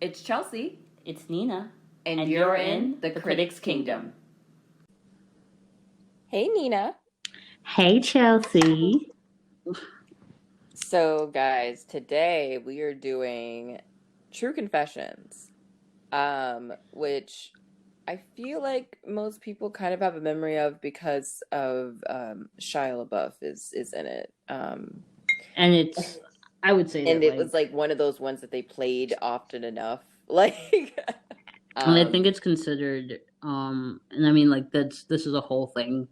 It's Chelsea. It's Nina. And you're in the Critic's Kingdom. Hey, Nina. Hey, Chelsea. So, guys, today we are doing Tru Confessions, which I feel like most people kind of have a memory of because of Shia LaBeouf is in it. And it's, I would say and that, it was like one of those ones that they played often enough. Like, and I think it's considered, and I mean, like, this is a whole thing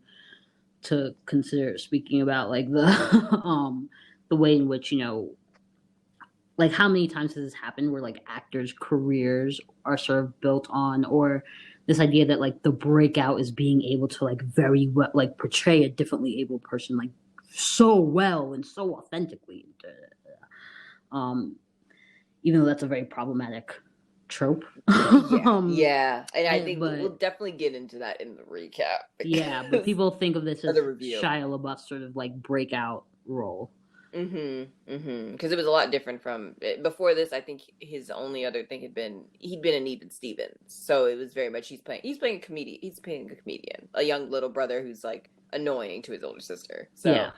to consider, speaking about, like, the way in which, like, how many times has this happened where, like, actors' careers are sort of built on, or this idea that, like, the breakout is being able to, like, very well, like, portray a differently able person, like, so well and so authentically. Even though that's a very problematic trope. Yeah. And I think we'll definitely get into that in the recap. Yeah, but people think of this as Shia LaBeouf's sort of, like, breakout role. Because it was a lot different from before this. I think his only other thing he'd been in Even Stevens, so it was very much he's playing a comedian, a young little brother who's like annoying to his older sister. So yeah,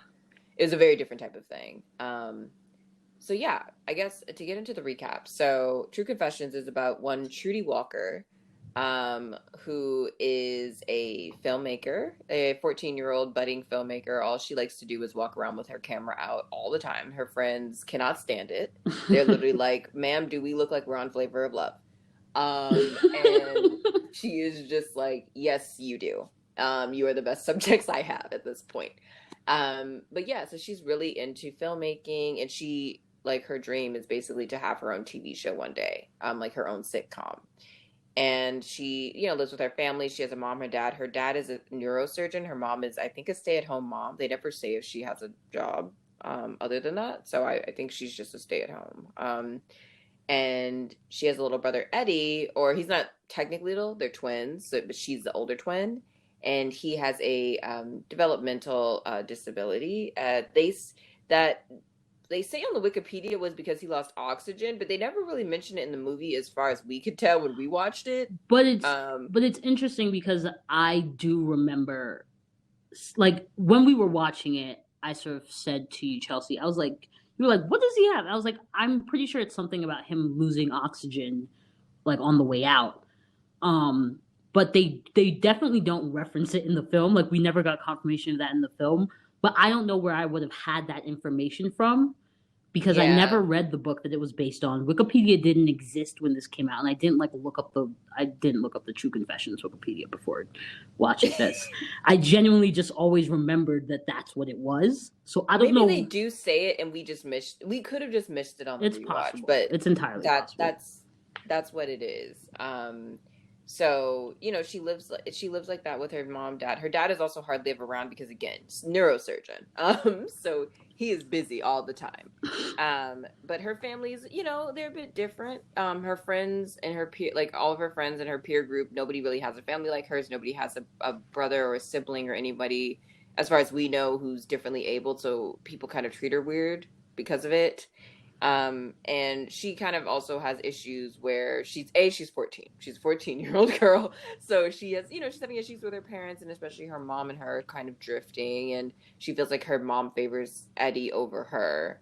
it was a very different type of thing. So yeah, I guess to get into the recap, so Tru Confessions is about one Trudy Walker, who is a filmmaker, a 14-year-old budding filmmaker. All she likes to do is walk around with her camera out all the time. Her friends cannot stand it. They're literally like, "Ma'am, do we look like we're on Flavor of Love?" And she is just like, "Yes, you do. You are the best subjects I have at this point." But yeah, so she's really into filmmaking, and she, like, her dream is basically to have her own TV show one day, like her own sitcom. And she, lives with her family. She has a mom, her dad. Her dad is a neurosurgeon. Her mom is, I think, a stay-at-home mom. They never say if she has a job other than that. So I think she's just a stay-at-home. And she has a little brother, Eddie, or he's not technically little. They're twins, but she's the older twin. And he has a developmental disability. They say on the Wikipedia was because he lost oxygen, but they never really mentioned it in the movie as far as we could tell when we watched it. But it's interesting because I do remember, like, when we were watching it, I sort of said to you, Chelsea, I was like, you were like, what does he have? I was like, I'm pretty sure it's something about him losing oxygen, like, on the way out. But they definitely don't reference it in the film. Like, we never got confirmation of that in the film. But I don't know where I would have had that information from, because I never read the book that it was based on. Wikipedia didn't exist when this came out, and I didn't look up the Tru Confessions Wikipedia before watching this. I genuinely just always remembered that that's what it was. So I don't know. Maybe they do say it, and we could have just missed it on the rewatch. Possible. But it's entirely possible. That's what it is. So, she lives like that with her mom, dad. Her dad is also hardly ever around because, again, neurosurgeon. So he is busy all the time. But her family's, they're a bit different. Her friends and her peer, like all of her friends and her peer group, nobody really has a family like hers. Nobody has a brother or a sibling or anybody, as far as we know, who's differently abled. So people kind of treat her weird because of it. And she kind of also has issues where she's 14. She's a 14-year-old girl. So she has, she's having issues with her parents, and especially her mom and her kind of drifting. And she feels like her mom favors Eddie over her.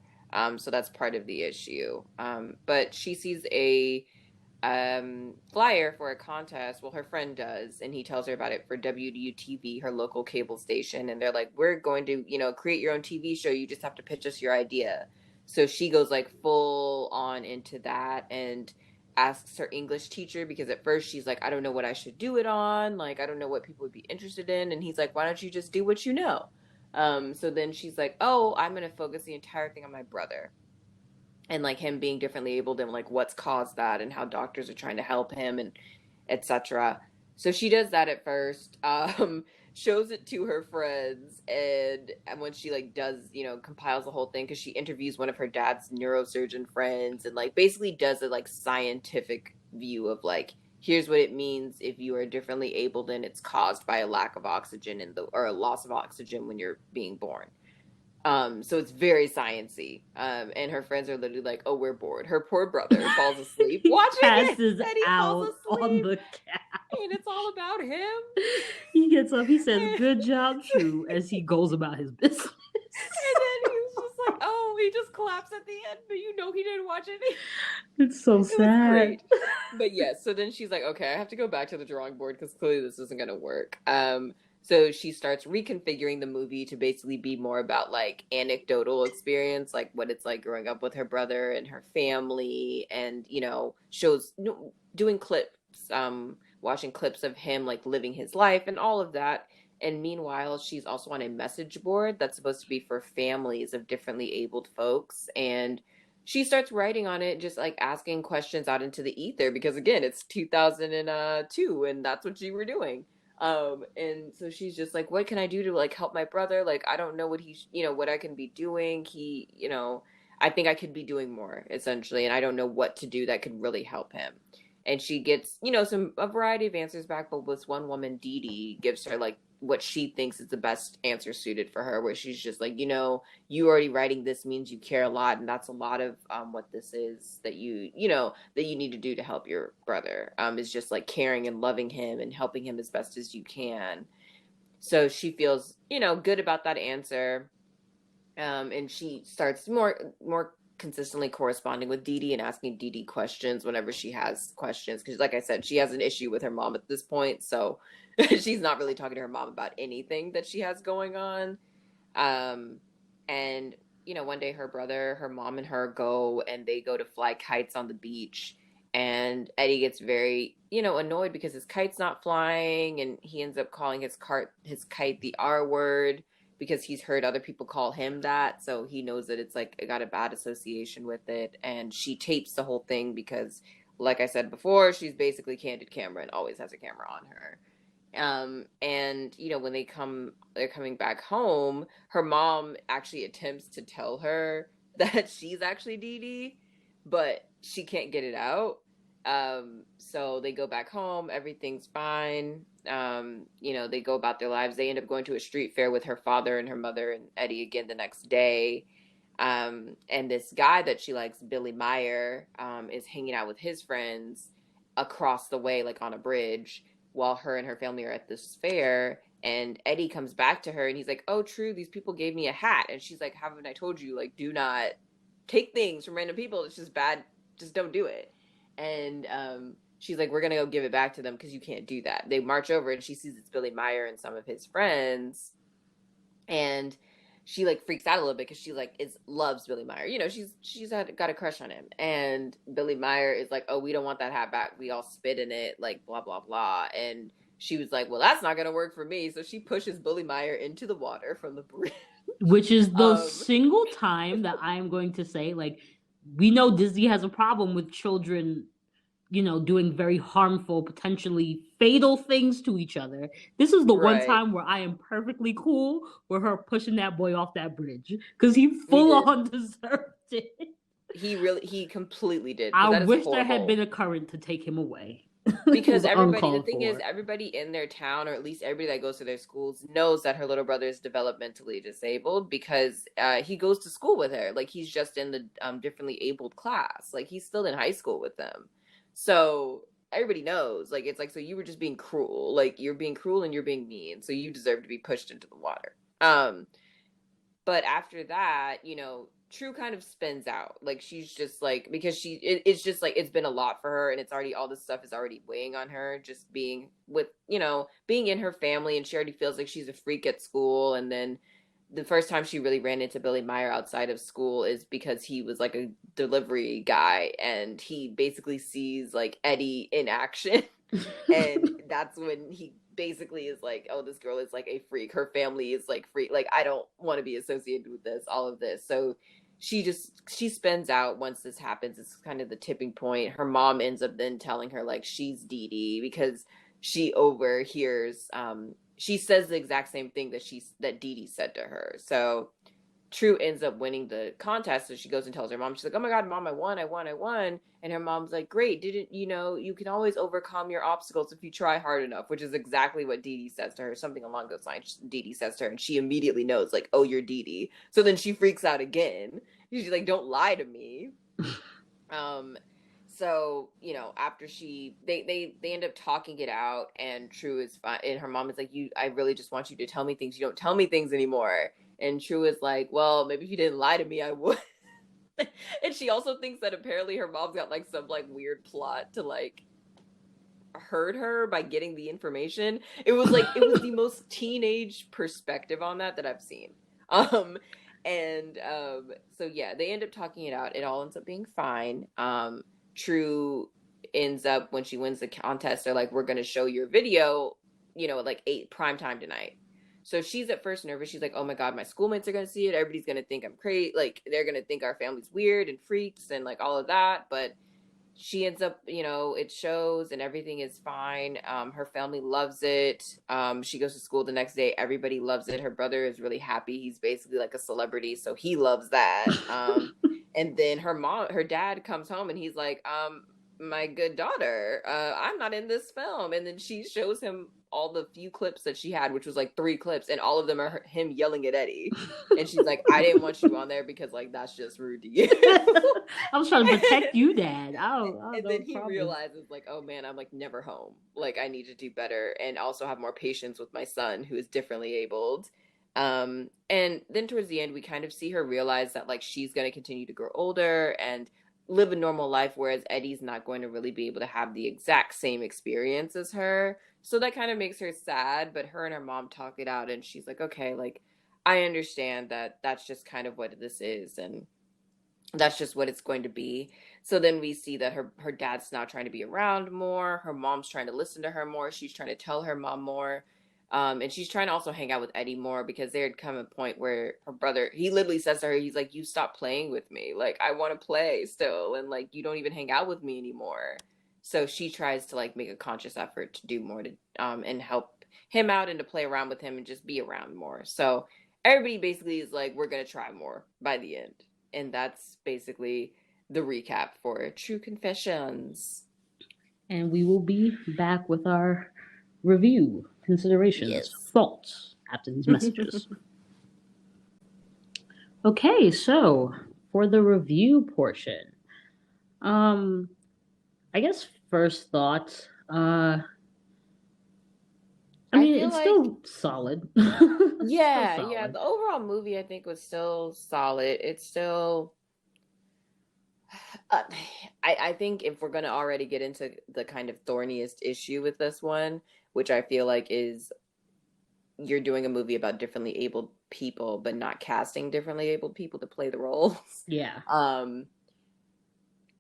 So that's part of the issue. But she sees a flyer for a contest. Well, her friend does, and he tells her about it for WDUTV, her local cable station. And they're like, we're going to, create your own TV show. You just have to pitch us your idea. So she goes like full on into that and asks her English teacher, because at first she's like, I don't know what I should do it on. Like, I don't know what people would be interested in. And he's like, why don't you just do what you know? So then she's like, oh, I'm going to focus the entire thing on my brother and like him being differently abled and like what's caused that and how doctors are trying to help him and etc. So she does that at first. Shows it to her friends, and when she like does, compiles the whole thing, because she interviews one of her dad's neurosurgeon friends and like basically does a like scientific view of like, here's what it means if you are differently abled and it's caused by a lack of oxygen or a loss of oxygen when you're being born. So it's very sciencey. And her friends are literally like, "Oh, we're bored." Her poor brother falls asleep He watching it, passes and he falls out on asleep, the couch. and it's all about him. He gets up, he says, And "Good job, Tru," as he goes about his business. then he was just like, "Oh," he just collapsed at the end, but he didn't watch it. It's so It was sad. great. But yes, so then she's like, "Okay, I have to go back to the drawing board because clearly this isn't going to work." So she starts reconfiguring the movie to basically be more about like anecdotal experience, like what it's like growing up with her brother and her family, and shows doing clips, watching clips of him like living his life and all of that. And meanwhile, she's also on a message board that's supposed to be for families of differently abled folks, and she starts writing on it, just like asking questions out into the ether because again, it's 2002, and that's what you were doing. And so she's just like, what can I do to like help my brother? Like, I don't know what what I can be doing. I think I could be doing more essentially, and I don't know what to do that could really help him. And she gets, a variety of answers back, but this one woman, Dee Dee, gives her like what she thinks is the best answer suited for her, where she's just like, you already writing this means you care a lot, and that's a lot of what this is that that you need to do to help your brother, is just like caring and loving him and helping him as best as you can. So she feels good about that answer, and she starts more consistently corresponding with Dee Dee and asking Dee Dee questions whenever she has questions, because like I said, she has an issue with her mom at this point, so she's not really talking to her mom about anything that she has going on. And one day her mom and her go, and they go to fly kites on the beach, and Eddie gets very annoyed because his kite's not flying, and he ends up calling his kite the R word because he's heard other people call him that, so he knows that it's like got a bad association with it. And she tapes the whole thing because, like I said before, she's basically candid camera and always has a camera on her. And when they're coming back home, her mom actually attempts to tell her that she's actually Dee Dee, but she can't get it out. So they go back home, everything's fine. They go about their lives. They end up going to a street fair with her father and her mother and Eddie again the next day. And this guy that she likes, Billy Meyer, is hanging out with his friends across the way, like on a bridge, while her and her family are at this fair. And Eddie comes back to her and he's like, "Oh, Tru, these people gave me a hat." And she's like, "Haven't I told you, like, do not take things from random people? It's just bad. Just don't do it." And she's like, "We're going to go give it back to them because you can't do that." They march over and she sees it's Billy Meyer and some of his friends. And she like freaks out a little bit because she like loves Billy Meyer. She's got a crush on him. And Billy Meyer is like, "Oh, we don't want that hat back. We all spit in it, like blah, blah, blah." And she was like, "Well, that's not going to work for me." So she pushes Billy Meyer into the water from the bridge. Which is the single time that I'm going to say, like, we know Disney has a problem with children, doing very harmful, potentially fatal things to each other. This is the one time where I am perfectly cool with her pushing that boy off that bridge, because he full on deserved it. He completely did. I wish there had been a current to take him away. Because everybody in their town, or at least everybody that goes to their schools, knows that her little brother is developmentally disabled because he goes to school with her. Like, he's just in the differently abled class. Like, he's still in high school with them. So everybody knows. Like, it's like, so you were just being cruel. Like, you're being cruel and you're being mean. So you deserve to be pushed into the water. But after that, Tru kind of spins out. Like, she's just like, because it's just like, it's been a lot for her, and it's already, all this stuff is already weighing on her, just being with, being in her family, and she already feels like she's a freak at school. And then the first time she really ran into Billy Meyer outside of school is because he was like a delivery guy, and he basically sees like Eddie in action. And that's when he basically is like, "Oh, this girl is like a freak. Her family is like freak. Like, I don't want to be associated with this, all of this." So she spins out once this happens. It's kind of the tipping point. Her mom ends up then telling her like she's Dee Dee because she overhears, she says the exact same thing that Dee Dee said to her. So True ends up winning the contest, so she goes and tells her mom. She's like, "Oh my God, mom, I won, I won, I won!" And her mom's like, "Great, didn't you know you can always overcome your obstacles if you try hard enough?" Which is exactly what Dee Dee says to her, something along those lines. Dee Dee says to her, and she immediately knows, like, "Oh, you're Dee Dee." So then she freaks out again. She's like, "Don't lie to me." So after they end up talking it out, and True is fine, and her mom is like, I really just want you to tell me things. You don't tell me things anymore. And True is like, well, maybe if you didn't lie to me, I would. And she also thinks that apparently her mom's got like some like weird plot to like hurt her by getting the information. It was the most teenage perspective on that I've seen. So yeah, they end up talking it out. It all ends up being fine. True ends up, when she wins the contest, they're like, we're going to show your video, at like 8 prime time tonight. So she's at first nervous. She's like, oh my God, my schoolmates are going to see it. Everybody's going to think I'm crazy. Like, they're going to think our family's weird and freaks and like all of that. But she ends up, it shows and everything is fine. Her family loves it. She goes to school the next day. Everybody loves it. Her brother is really happy. He's basically like a celebrity, so he loves that. And then her dad comes home and he's like, my good daughter, I'm not in this film. And then she shows him all the few clips that she had, which was like 3 clips, and all of them are him yelling at Eddie. And she's like, I didn't want you on there because like that's just rude to you. I was trying to protect you, Dad. And then he realizes like, oh man, I'm like never home. Like I need to do better and also have more patience with my son who is differently abled. And then towards the end, we kind of see her realize that like she's going to continue to grow older and live a normal life, whereas Eddie's not going to really be able to have the exact same experience as her. So that kind of makes her sad, but her and her mom talk it out, and she's like, okay, like I understand that that's just kind of what this is, and that's just what it's going to be. So then we see that her dad's now trying to be around more. Her mom's trying to listen to her more. She's trying to tell her mom more. And she's trying to also hang out with Eddie more, because there had come a point where her brother, he literally says to her, he's like, you stop playing with me. Like, I want to play still. And like, you don't even hang out with me anymore. So she tries to like make a conscious effort to do more to, and help him out and to play around with him and just be around more. So everybody basically is like, we're going to try more by the end. And that's basically the recap for Tru Confessions. And we will be back with our review, considerations, Yes. thoughts after these messages. Okay, so for the review portion, I guess first thoughts, I mean, it's like, still solid. Yeah, still solid. yeah. The overall movie, I think, was still solid. It's still, I think if we're going to already get into the kind of thorniest issue with this one, which I feel like is you're doing a movie about differently abled people, but not casting differently abled people to play the roles. Yeah.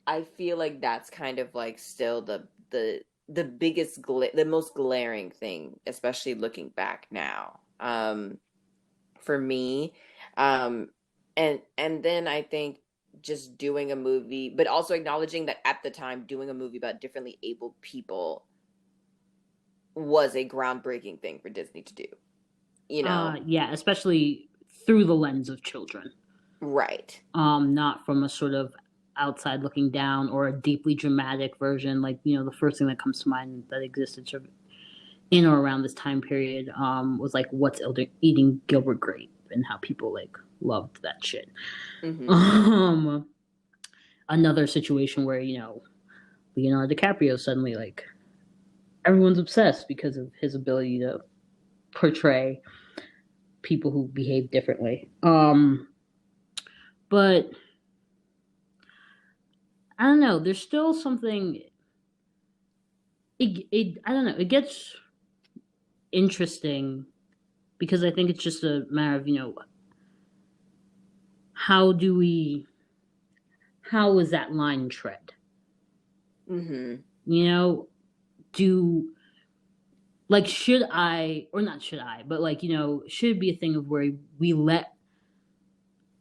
I feel like that's kind of like still the biggest, the most glaring thing, especially looking back now, for me. And then I think just doing a movie, but also acknowledging that at the time doing a movie about differently abled people was a groundbreaking thing for Disney to do, yeah, especially through the lens of children, right? Not from a sort of outside looking down or a deeply dramatic version, like the first thing that comes to mind that existed sort of in or around this time period was like What's Eating Gilbert Grape, and how people like loved that shit. Mm-hmm. Another situation where Leonardo DiCaprio suddenly like everyone's obsessed because of his ability to portray people who behave differently. But I don't know. There's still something. I don't know. It gets interesting because I think it's just a matter of how is that line tread? Mm-hmm. Should I, or not should I, but should it be a thing of where we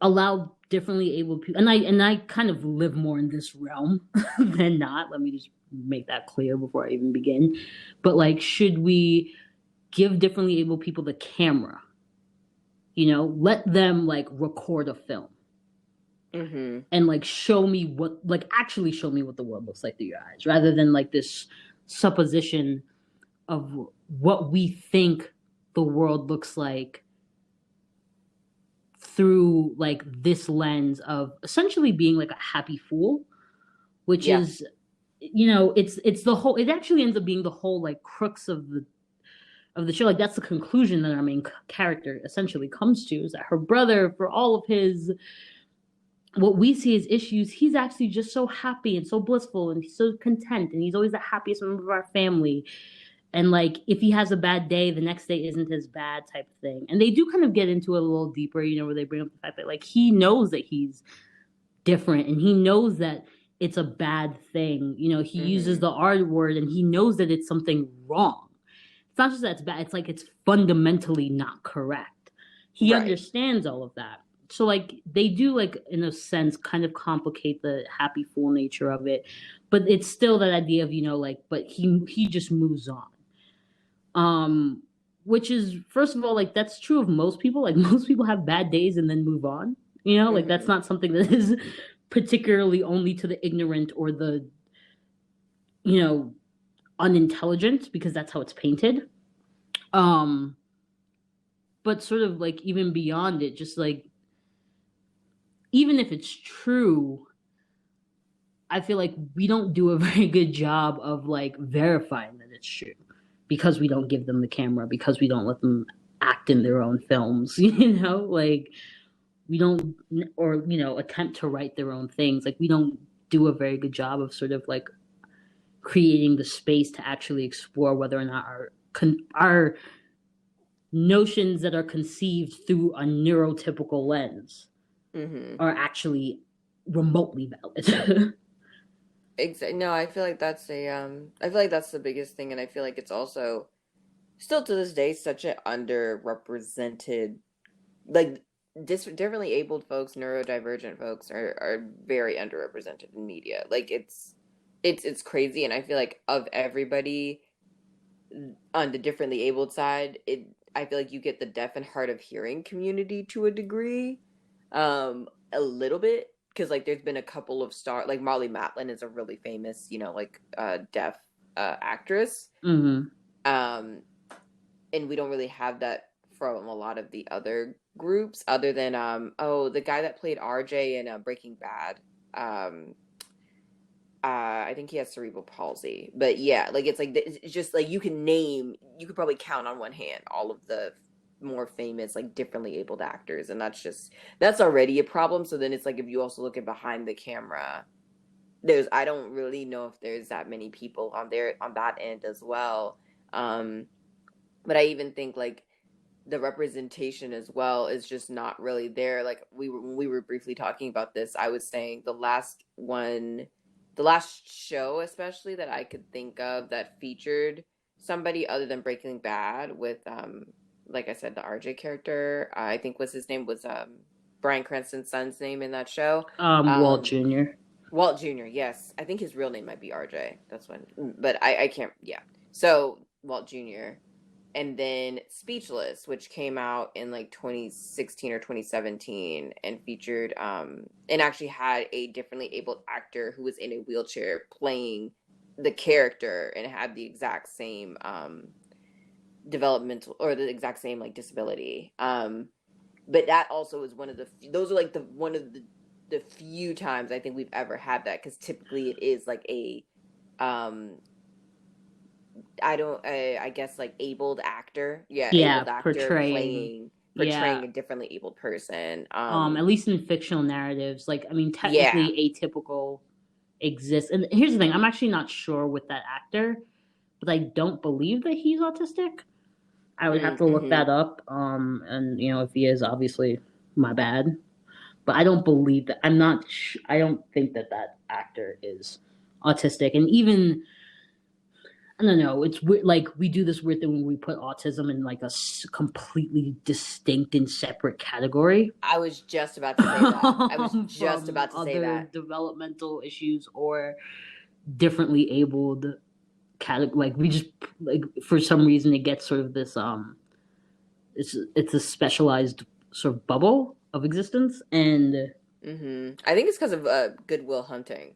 allow differently abled people, and I kind of live more in this realm than not. Let me just make that clear before I even begin. But should we give differently abled people the camera? let them like record a film and like actually show me what the world looks like through your eyes, rather than like this supposition of what we think the world looks like through like this lens of essentially being like a happy fool, which is, it's the whole, it actually ends up being the whole like crux of the show. Like that's the conclusion that our main character essentially comes to, is that her brother, for all of his, what we see as issues, he's actually just so happy and so blissful and he's so content and he's always the happiest member of our family. And like if he has a bad day, the next day isn't as bad, type of thing. And they do kind of get into it a little deeper, where they bring up the fact that like he knows that he's different and he knows that it's a bad thing. He uses the R word and he knows that it's something wrong. It's not just that it's bad, it's like it's fundamentally not correct. He understands all of that. So like they do, like, in a sense, kind of complicate the happy fool nature of it, but it's still that idea of, but he just moves on. Which is, first of all, like that's true of most people. Like most people have bad days and then move on. Like that's not something that is particularly only to the ignorant or the unintelligent, because that's how it's painted. But sort of like even beyond it, just like, even if it's true, I feel like we don't do a very good job of like verifying that it's true, because we don't give them the camera, because we don't let them act in their own films, like we don't, or, attempt to write their own things. Like we don't do a very good job of sort of like creating the space to actually explore whether or not our notions that are conceived through a neurotypical lens are actually remotely valid. Exactly. No, I feel like that's the biggest thing, and I feel like it's also still to this day such an underrepresented, like differently abled folks, neurodivergent folks are very underrepresented in media. Like it's crazy, and I feel like of everybody on the differently abled side, I feel like you get the deaf and hard of hearing community to a degree. A little bit, because like there's been a couple of like Molly Matlin is a really famous, deaf actress. And we don't really have that from a lot of the other groups, other than the guy that played RJ in Breaking Bad. I think he has cerebral palsy, but yeah, like it's just like you could probably count on one hand all of the more famous, like differently abled actors, and that's already a problem. So then it's like, if you also look at behind the camera, I don't really know if there's that many people on that end as well. But I even think like the representation as well is just not really there. Like when we were briefly talking about this, I was saying the last show especially that I could think of that featured somebody other than Breaking Bad with like I said, the RJ character, I think his name was Bryan Cranston's son's name in that show. Walt Jr. Walt Jr., yes. I think his real name might be RJ. That's when, but I can't, yeah. So, Walt Jr. And then Speechless, which came out in like 2016 or 2017 and featured, and actually had a differently abled actor who was in a wheelchair playing the character and had the exact same developmental, or the exact same like disability, but that also is one of the few times I think we've ever had that, because typically it is like a I guess like abled actor, abled actor portraying a differently abled person, at least in fictional narratives. Like, I mean, technically atypical exists, and here's the thing, I'm actually not sure with that actor, but I don't believe that he's autistic. I would have to look that up. And if he is, obviously my bad. But I don't believe that. I don't think that actor is autistic. And even, I don't know, it's weird. Like we do this weird thing when we put autism in like a completely distinct and separate category. I was just about to say that. Other developmental issues or differently abled like we just, like, for some reason it gets sort of this it's a specialized sort of bubble of existence. And I think it's because of Goodwill Hunting,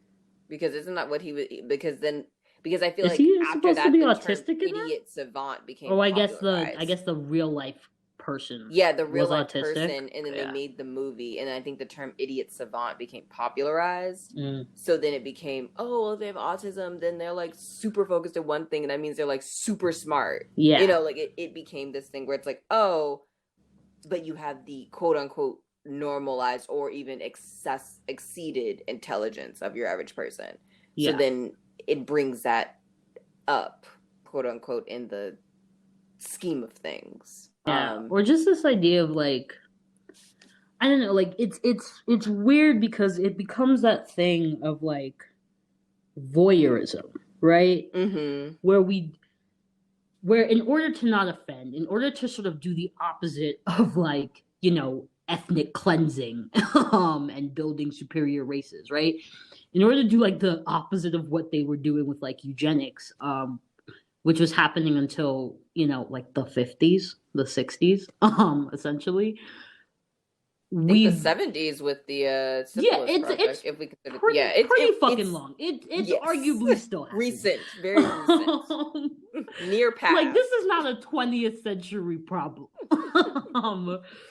because isn't that what he was? Because I feel is like he after supposed to that be the term autistic in that? idiot savant became Oh, I guess popularized. the real life person Yeah, the real was life autistic. person, and then they Yeah. made the movie, and I think the term idiot savant became popularized. Mm. So then it became, oh, well, if they have autism, then they're like super focused on one thing, and that means they're like super smart. Yeah. You know, like it became this thing where it's like, oh, but you have the quote unquote normalized or even exceeded intelligence of your average person. Yeah. So then it brings that up, quote unquote, in the scheme of things. Yeah. Or just this idea of like, I don't know, like it's weird because it becomes that thing of like voyeurism, right? Mm-hmm. Where in order to not offend, in order to sort of do the opposite of like, you know, ethnic cleansing and building superior races, right? In order to do like the opposite of what they were doing with like eugenics, which was happening until, you know, like the 50s, the 60s, essentially. I think the 70s with the syphilis project, it's if we consider, it's pretty fucking long. It's yes. arguably still happening. Recent, very recent, near past. Like this is not a 20th century problem.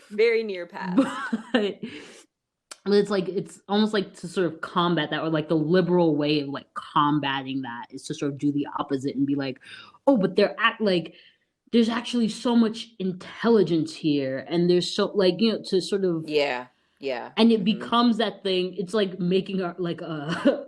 Very near past. But it's like it's almost like to sort of combat that, or like the liberal way of like combating that is to sort of do the opposite and be like, oh, but there's actually so much intelligence here, and there's so like, you know, to sort of yeah, and it becomes that thing. It's like making a like a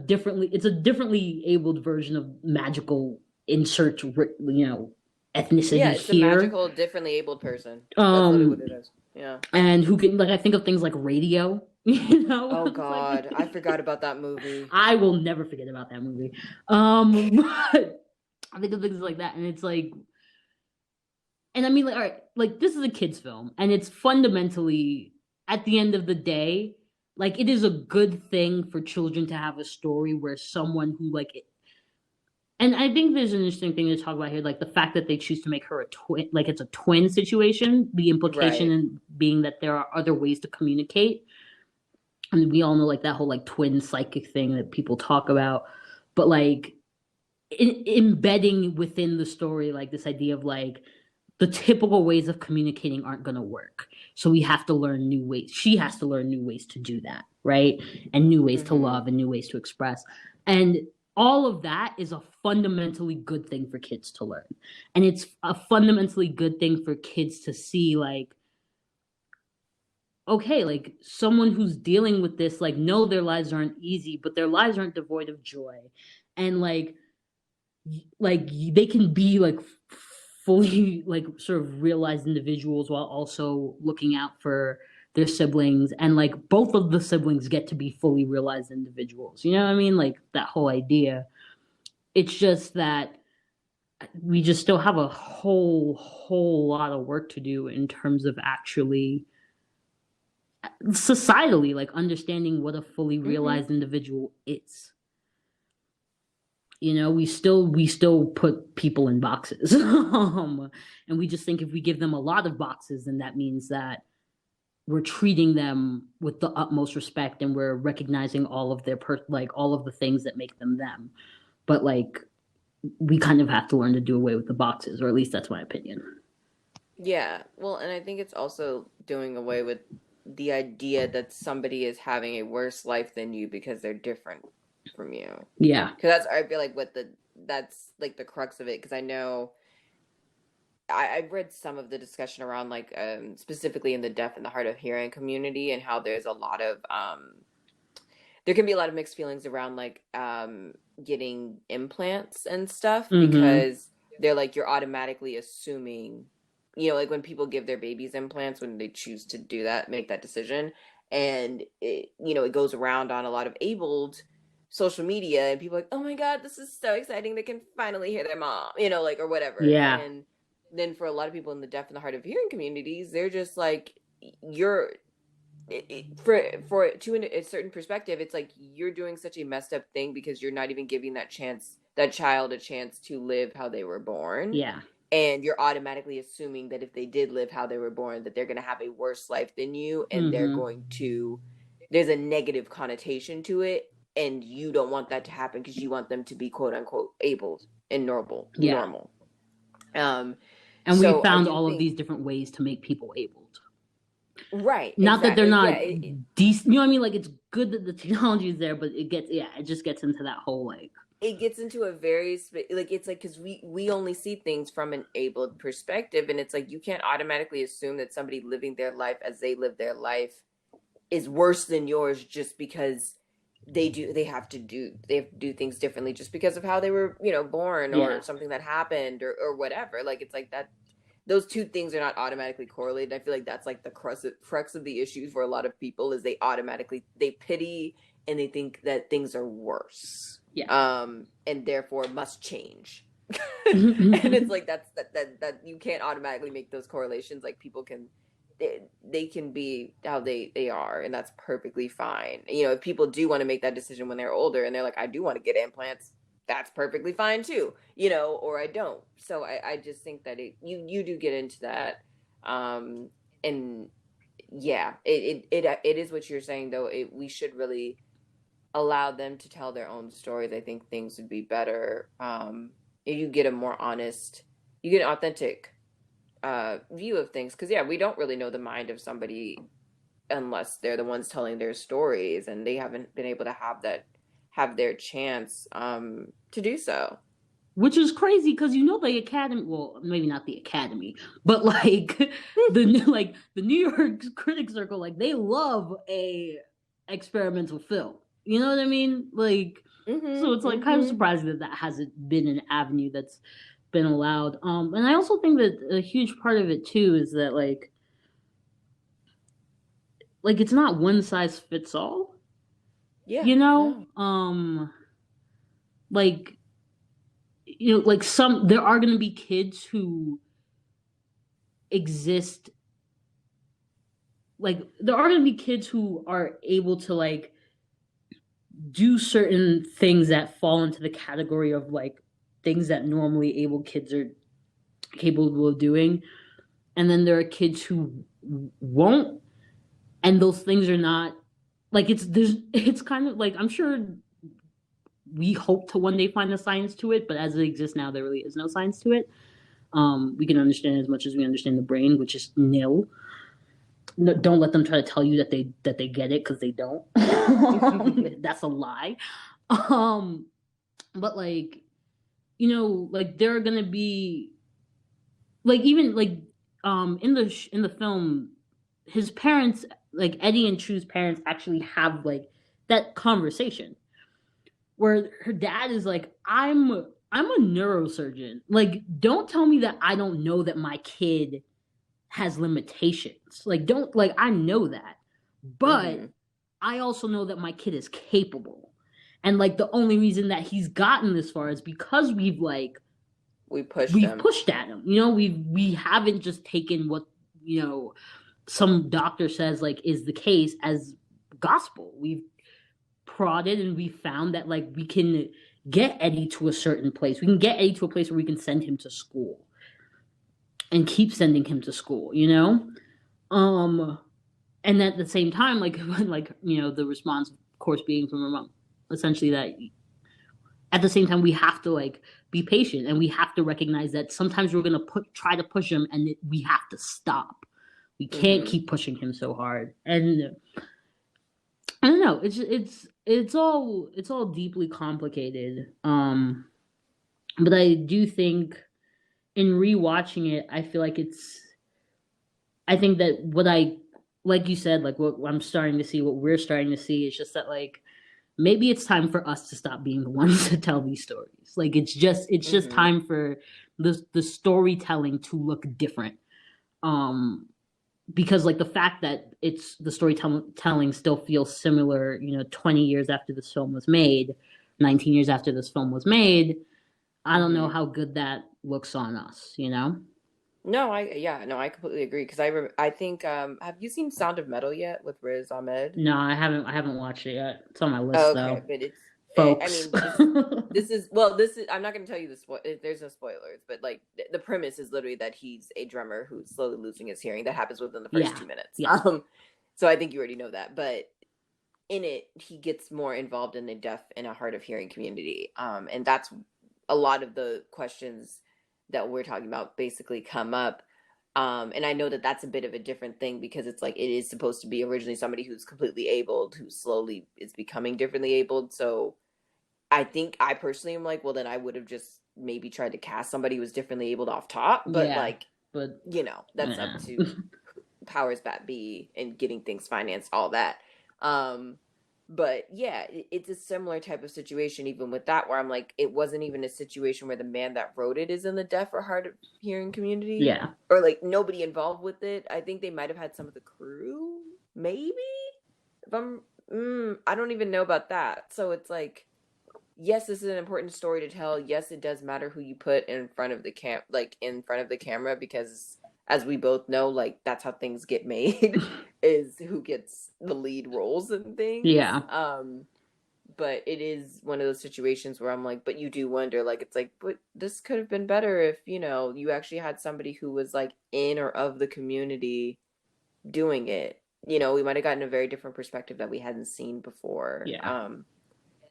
differently abled version of magical insert, you know, ethnicity. Yeah, it's here. A magical differently abled person. That's literally what it is. Yeah, and who can, like, I think of things like Radio. You know? Oh God, I forgot about that movie. I will never forget about that movie. But I think of things like that, and it's like, and I mean, like, all right, like this is a kids' film, and it's fundamentally, at the end of the day, like it is a good thing for children to have a story where someone who like it, and I think there's an interesting thing to talk about here, like the fact that they choose to make her a twin, like it's a twin situation, the implication in being that there are other ways to communicate. I mean, we all know like that whole like twin psychic thing that people talk about, but like embedding within the story, like this idea of like the typical ways of communicating aren't going to work. So we have to learn new ways. She has to learn new ways to do that, right? And new ways to love and new ways to express. And all of that is a fundamentally good thing for kids to learn. And it's a fundamentally good thing for kids to see, like, okay, like someone who's dealing with this, like, no, their lives aren't easy, but their lives aren't devoid of joy. And like they can be like fully like sort of realized individuals while also looking out for their siblings, and like both of the siblings get to be fully realized individuals. You know what I mean? Like that whole idea. It's just that we just still have a whole lot of work to do in terms of actually societally, like understanding what a fully realized individual is. You know, we still put people in boxes. And we just think if we give them a lot of boxes, then that means that we're treating them with the utmost respect and we're recognizing all of their like all of the things that make them them. But like we kind of have to learn to do away with the boxes, or at least that's my opinion. Yeah. Well, and I think it's also doing away with the idea that somebody is having a worse life than you because they're different from you. Yeah. Because I feel like that's like the crux of it. Because I know I've read some of the discussion around like specifically in the deaf and the hard of hearing community, and how there's a lot of there can be a lot of mixed feelings around like getting implants and stuff, because they're like, you're automatically assuming, you know, like when people give their babies implants, when they choose to do that, make that decision, and it, you know, it goes around on a lot of abled social media, and people are like, oh my God, this is so exciting, they can finally hear their mom, you know, like, or whatever. Yeah. And then for a lot of people in the deaf and the hard of hearing communities, they're just like, you're to a certain perspective, it's like you're doing such a messed up thing because you're not even giving that child a chance to live how they were born. Yeah. and you're automatically assuming that if they did live how they were born, that they're going to have a worse life than you, and they're going to, there's a negative connotation to it, and you don't want that to happen because you want them to be quote unquote able and normal. And So we found all of these different ways to make people abled. Right. Not that they're not decent. You know what I mean? Like, it's good that the technology is there, but it just gets into that whole, like, it gets into a very like, it's like, because we only see things from an abled perspective, and it's like you can't automatically assume that somebody living their life as they live their life is worse than yours just because they have to do things differently just because of how they were, you know, born, or something that happened, or whatever. Like, it's like that those two things are not automatically correlated. I feel like that's like the crux of the issue for a lot of people, is they pity and they think that things are worse. And therefore must change. And it's like that you can't automatically make those correlations. Like, people can, they can be how they are, and that's perfectly fine. You know, if people do want to make that decision when they're older and they're like, I do want to get implants, that's perfectly fine too, you know, or I don't. So I just think that you do get into that. And yeah, it is what you're saying though. We should really allow them to tell their own stories. I think things would be better if you get an authentic view of things. Because we don't really know the mind of somebody unless they're the ones telling their stories, and they haven't been able to have their chance to do so. Which is crazy, because you know the Academy, well, maybe not the Academy, but like the New York Critics Circle, like, they love a experimental film. You know what I mean? Like, so it's like kind of surprising that hasn't been an avenue that's been allowed. And I also think that a huge part of it too is that like it's not one size fits all. Yeah. You know? Like, you know, like there are going to be kids who exist, like, there are going to be kids who are able to, like, do certain things that fall into the category of, like, things that normally able kids are capable of doing. And then there are kids who won't, and those things are not, like, it's kind of like, I'm sure we hope to one day find the science to it, but as it exists now, there really is no science to it. We can understand as much as we understand the brain, which is nil. No, don't let them try to tell you that they get it, because they don't. That's a lie. But like, you know, like, there are gonna be, like, even like in the film, his parents, like Eddie and True's parents, actually have like that conversation where her dad is like, I'm a neurosurgeon. Like, don't tell me that I don't know that my kid has limitations. Like, I know that. But I also know that my kid is capable. And like, the only reason that he's gotten this far is because we've pushed at him. You know, we haven't just taken what, you know, some doctor says like is the case as gospel. We've prodded, and we found that like we can get Eddie to a certain place. We can get Eddie to a place where we can send him to school and keep sending him to school, you know? And at the same time, like, you know, the response, of course, being from her mom, essentially that at the same time, we have to like be patient, and we have to recognize that sometimes we're going to try to push him, and we have to stop. We can't keep pushing him so hard. And I don't know. It's all deeply complicated. But I do think in rewatching it, I feel like I think that like you said, like what I'm starting to see, what we're starting to see, is just that like maybe it's time for us to stop being the ones to tell these stories. Like, it's just time for the storytelling to look different. Because like the fact that it's the storytelling still feels similar, you know, 20 years after this film was made, 19 years after this film was made, I don't know how good that looks on us, you know? No, I completely agree. Because I think, have you seen Sound of Metal yet with Riz Ahmed? No, I haven't watched it yet. It's on my list though. But it's folks. I'm not going to tell you there's no spoilers, but like the premise is literally that he's a drummer who's slowly losing his hearing. That happens within the first 2 minutes. Yeah. So I think you already know that, but in it, he gets more involved in the deaf and a hard of hearing community. And that's a lot of the questions that we're talking about basically come up. And I know that that's a bit of a different thing because it's like it is supposed to be originally somebody who's completely abled, who slowly is becoming differently abled. So I think I personally am like, well, then I would have just maybe tried to cast somebody who was differently abled off top. But that's up to powers that be and getting things financed, all that. But yeah, it's a similar type of situation even with that, where I'm like, it wasn't even a situation where the man that wrote it is in the deaf or hard of hearing community. Yeah. Or like nobody involved with it. I think they might have had some of the crew, maybe? If I don't even know about that. So it's like, yes, this is an important story to tell. Yes, it does matter who you put in front of the camera, because as we both know, like that's how things get made is who gets the lead roles and things. Yeah. But it is one of those situations where I'm like, but you do wonder, like, it's like, but this could have been better if, you actually had somebody who was like in or of the community doing it. We might have gotten a very different perspective that we hadn't seen before. Yeah.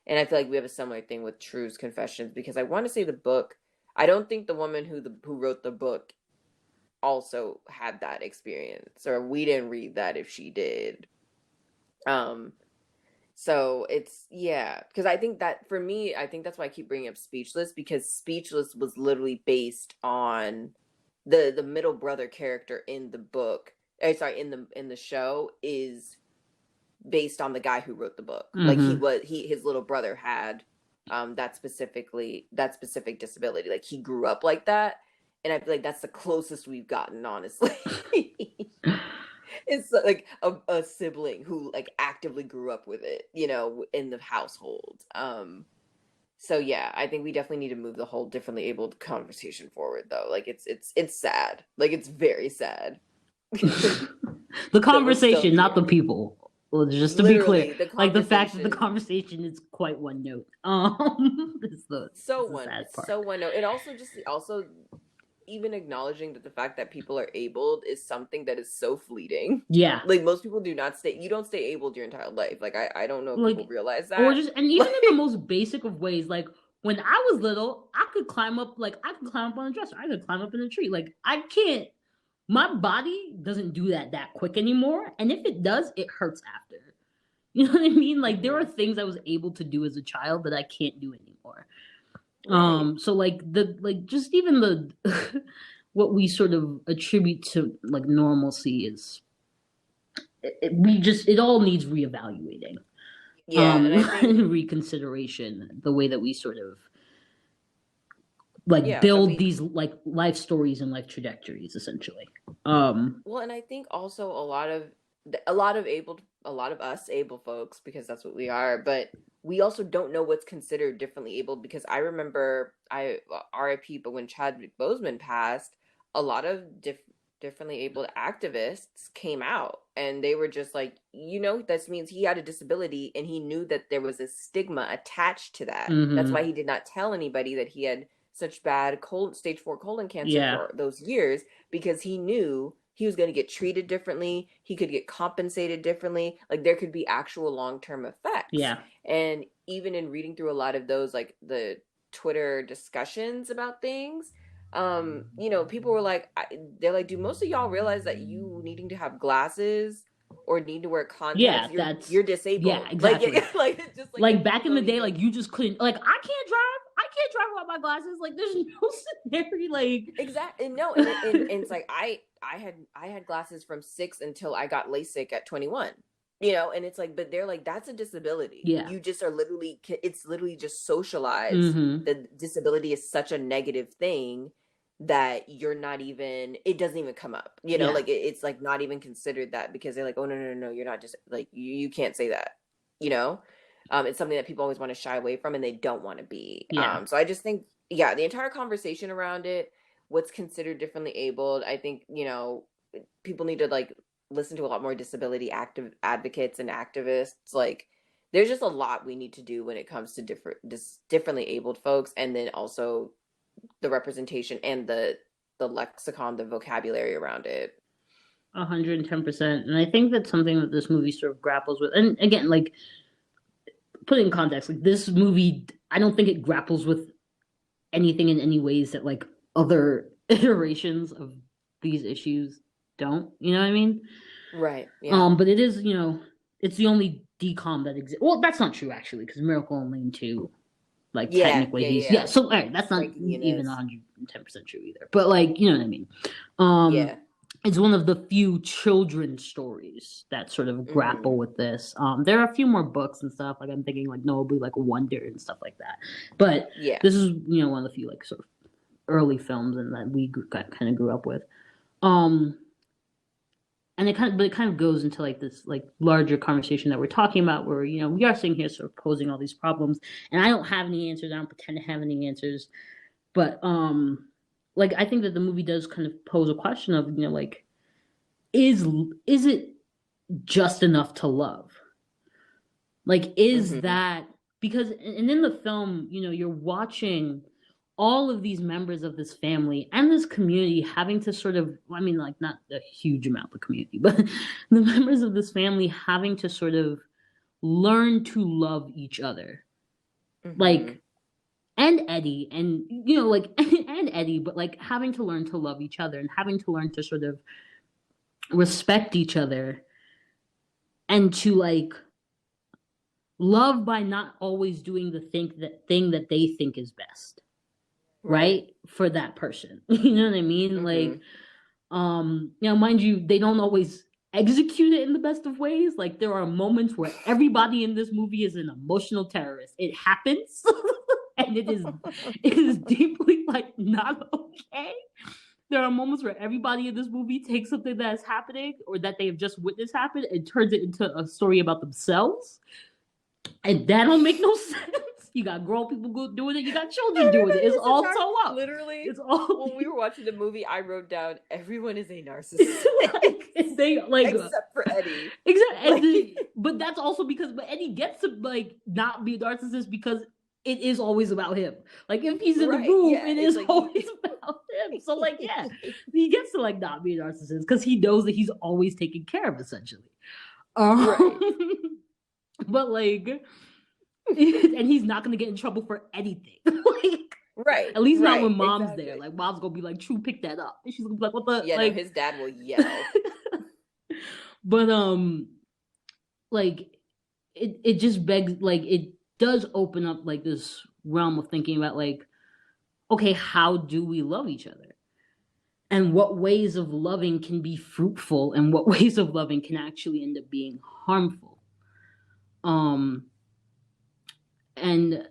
And I feel like we have a similar thing with Tru's Confessions, because I want to say the book, I don't think the woman who wrote the book also had that experience, or we didn't read that if she did. So it's, because I think that for me, I think that's why I keep bringing up Speechless, because Speechless was literally based on the middle brother character in the book. In the show is based on the guy who wrote the book. Mm-hmm. Like his little brother had that specific disability. Like he grew up like that. And I feel like that's the closest we've gotten, honestly. It's like a sibling who like actively grew up with it, in the household. So yeah, I think we definitely need to move the whole differently abled conversation forward, though. Like it's sad. Like it's very sad. The conversation, not the people. Well, just to Literally, be clear, like the fact that the conversation is quite one note. Is the sad part. So one note. It also even acknowledging that the fact that people are abled is something that is so fleeting. Yeah. Like most people you don't stay abled your entire life. Like I don't know if people realize that. Or just, and even in the most basic of ways, like when I was little, I could climb up on a dresser. I could climb up in a tree. Like I can't, my body doesn't do that quick anymore. And if it does, it hurts after. You know what I mean? Like there are things I was able to do as a child that I can't do anymore. Right. So like just even the what we sort of attribute to like normalcy is it all needs reevaluating. And reconsideration, the way that we sort of build these like life stories and life trajectories, essentially. Well, and I think also a lot of us able folks, because that's what we are, but we also don't know what's considered differently abled, because I remember RIP, but when Chadwick Boseman passed, a lot of differently abled activists came out and they were just like, this means he had a disability, and he knew that there was a stigma attached to that. Mm-hmm. That's why he did not tell anybody that he had such bad stage 4 colon cancer for those years, because he knew he was going to get treated differently. He could get compensated differently. Like there could be actual long-term effects. Yeah. And even in reading through a lot of those, like the Twitter discussions about things, people were like, they're like, do most of y'all realize that you needing to have glasses or need to wear contacts, you're disabled? Yeah, exactly. Like back in the day, like you just couldn't, like I can't drive without my glasses. Like there's no scenario, like exactly. No, and it's like I had glasses from 6 until I got LASIK at 21. And it's like, but they're like, that's a disability. Yeah, you just are it's literally just socialized. Mm-hmm. The disability is such a negative thing that you're not even, it doesn't even come up. Like it's like not even considered that, because they're like, oh no, you're not, just like you can't say that. It's something that people always want to shy away from, and they don't want to be. Yeah. So I just think, the entire conversation around it, what's considered differently abled, I think, people need to like listen to a lot more disability advocates and activists. Like there's just a lot we need to do when it comes to differently abled folks, and then also the representation and the lexicon, the vocabulary around it. 110%. And I think that's something that this movie sort of grapples with. And again, like, put it in context, like, this movie, I don't think it grapples with anything in any ways that, like, other iterations of these issues don't. You know what I mean? Right. Yeah. But it is, it's the only DCOM that exists. Well, that's not true, actually, because Miracle on Lane 2, like, technically he's... So, all right, that's not even 110% true either. But, like, you know what I mean? It's one of the few children's stories that sort of grapple with this. There are a few more books and stuff. Like, I'm thinking, like, Notably, like, Wonder and stuff like that. But this is, one of the few, like, sort of early films and that we kind of grew up with. And it kind of goes into, like, this, like, larger conversation that we're talking about, where, we are sitting here sort of posing all these problems, and I don't have any answers. I don't pretend to have any answers, but like, I think that the movie does kind of pose a question of, like, is it just enough to love? Like, is that, because, and in the film, you're watching all of these members of this family and this community having to sort of, I mean, like, not a huge amount of community, but the members of this family having to sort of learn to love each other. Like, and Eddie, and, like, and Eddie, but, like, having to learn to love each other and having to learn to sort of respect each other and to, like, love by not always doing the thing that they think is best. Right? For that person. You know what I mean? Like, mind you, they don't always execute it in the best of ways. Like, there are moments where everybody in this movie is an emotional terrorist. It happens. And it is deeply, like, not okay. There are moments where everybody in this movie takes something that is happening or that they have just witnessed happen and turns it into a story about themselves. And that don't make no sense. You got grown people doing it. You got children doing it. It's all so up. Literally, it's all. When we were watching the movie, I wrote down, everyone is a narcissist. Except for Eddie. Exactly. But that's also because Eddie gets to, like, not be a narcissist because it is always about him. Like, if he's in the room, it is like, always about him. So, like, he gets to, like, not be a narcissist because he knows that he's always taken care of, essentially. But, like, and he's not gonna get in trouble for anything. Like, at least not when mom's there. Like, mom's gonna be like, Tru, pick that up. And she's gonna be like, what the? Yeah, like, no, his dad will yell. But like, it just begs, like, it does open up, like, this realm of thinking about, like, okay, how do we love each other? And what ways of loving can be fruitful and what ways of loving can actually end up being harmful. And,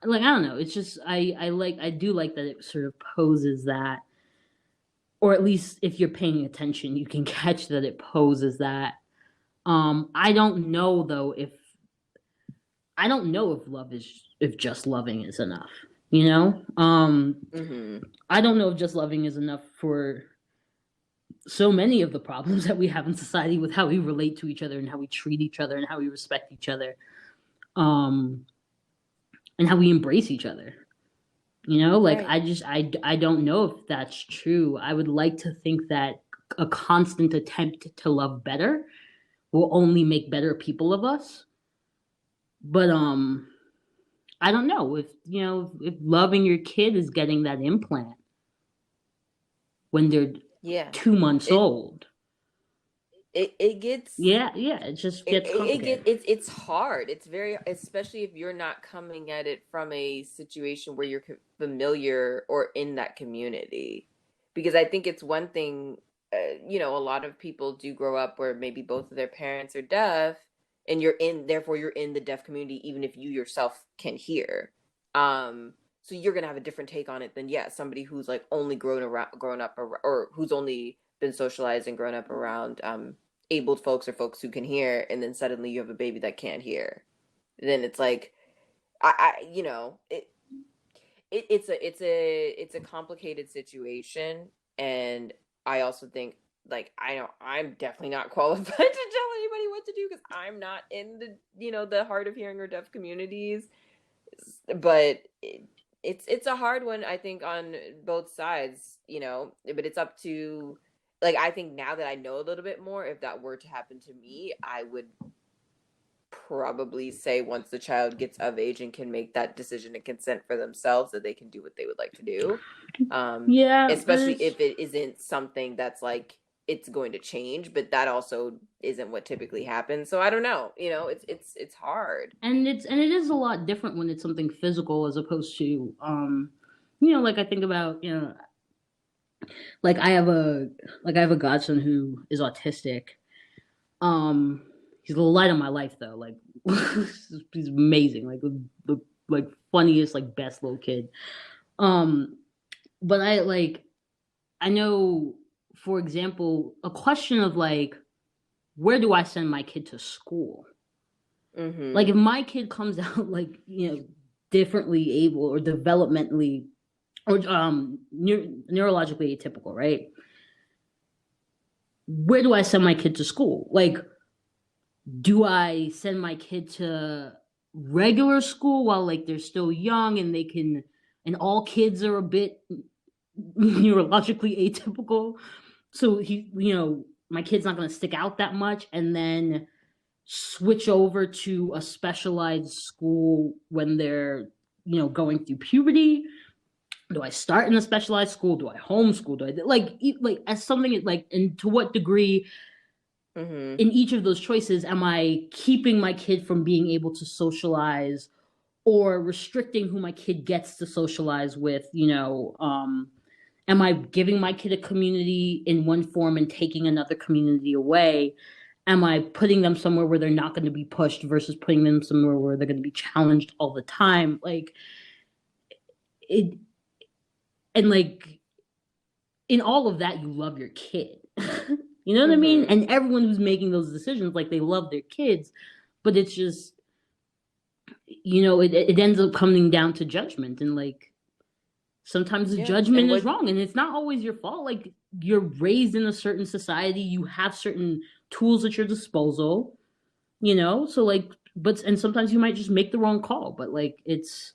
like, I don't know, it's just, I do like that it sort of poses that, or at least if you're paying attention, you can catch that it poses that. I don't know though if if just loving is enough, I don't know if just loving is enough for so many of the problems that we have in society with how we relate to each other and how we treat each other and how we respect each other. And how we embrace each other, like, right. I don't know if that's true. I would like to think that a constant attempt to love better will only make better people of us. But, I don't know if loving your kid is getting that implant when they're 2 months old. It gets it just gets complicated. It's hard. It's very, especially if you're not coming at it from a situation where you're familiar or in that community, because I think it's one thing, a lot of people do grow up where maybe both of their parents are deaf, and therefore you're in the deaf community, even if you yourself can hear. So you're gonna have a different take on it than somebody who's, like, only grown up or who's only been socialized and grown up around abled folks or folks who can hear, and then suddenly you have a baby that can't hear. Then it's like, it's a complicated situation, and I also think like I'm definitely not qualified to tell anybody what to do because I'm not in the hard of hearing or deaf communities. But it's a hard one, I think, on both sides, but it's up to, like, I think now that I know a little bit more, if that were to happen to me, I would probably say once the child gets of age and can make that decision and consent for themselves, that they can do what they would like to do. Yeah, Especially if it isn't something that's like it's going to change, but that also isn't what typically happens. So I don't know, it's hard. and it is a lot different when it's something physical as opposed to like I think about, like I have a godson who is autistic. He's the light of my life though. Like he's amazing. Like the like funniest, like best little kid. But I know, for example, a question of like, where do I send my kid to school? Mm-hmm. Like if my kid comes out like, differently able or developmentally or neurologically atypical, right? Where do I send my kid to school? Like, do I send my kid to regular school while like they're still young and and all kids are a bit neurologically atypical? So my kid's not going to stick out that much, and then switch over to a specialized school when they're going through puberty? Do I start in a specialized school? Do I homeschool? Do I like as something like, and to what degree Mm-hmm. in each of those choices am I keeping my kid from being able to socialize or restricting who my kid gets to socialize with? Am I giving my kid a community in one form and taking another community away? Am I putting them somewhere where they're not going to be pushed versus putting them somewhere where they're going to be challenged all the time? Like it, and like in all of that, you love your kid. You know what I mean? And everyone who's making those decisions, like they love their kids, but it's just, it ends up coming down to judgment, and like sometimes the judgment is wrong, and it's not always your fault. Like you're raised in a certain society, you have certain tools at your disposal, so like, and sometimes you might just make the wrong call, but like it's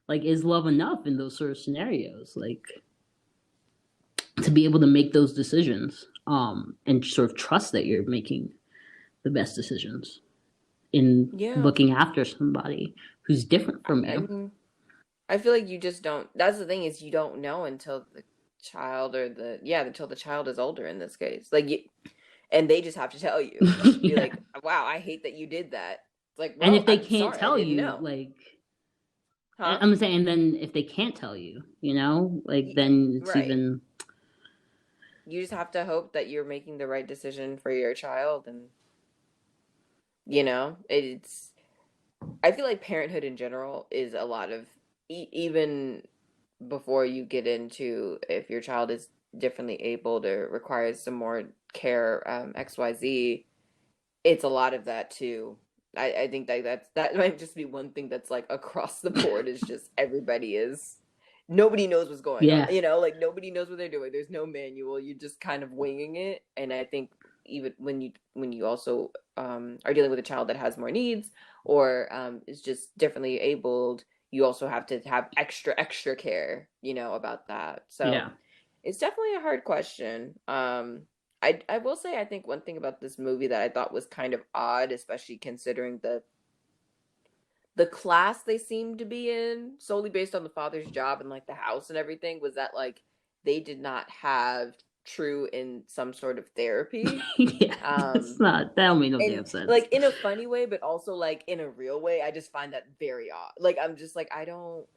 like, is love enough in those sort of scenarios, like to be able to make those decisions and sort of trust that you're making the best decisions in looking after somebody who's different from you? I feel like you just don't, that's the thing, is you don't know until the child until the child is older in this case, like and they just have to tell you, be like, wow, I hate that you did that. It's like, well, and if they I'm can't sorry, tell you, know. like, I'm saying, then if they can't tell you, like then it's even. You just have to hope that you're making the right decision for your child, and it's. I feel like parenthood in general is a lot of even before you get into if your child is differently abled or requires some more care, XYZ, it's a lot of that too. I think that might just be one thing that's like across the board, is just nobody knows what's going on, like nobody knows what they're doing. There's no manual, you're just kind of winging it. And I think even when you also are dealing with a child that has more needs or is just differently abled, you also have to have extra care about that. So it's definitely a hard question. I will say, I think one thing about this movie that I thought was kind of odd, especially considering the class they seemed to be in, solely based on the father's job and like the house and everything, was that like they did not have Tru in some sort of therapy. It's not, that don't make no damn sense. Like in a funny way, but also like in a real way, I just find that very odd. Like I'm just like, I don't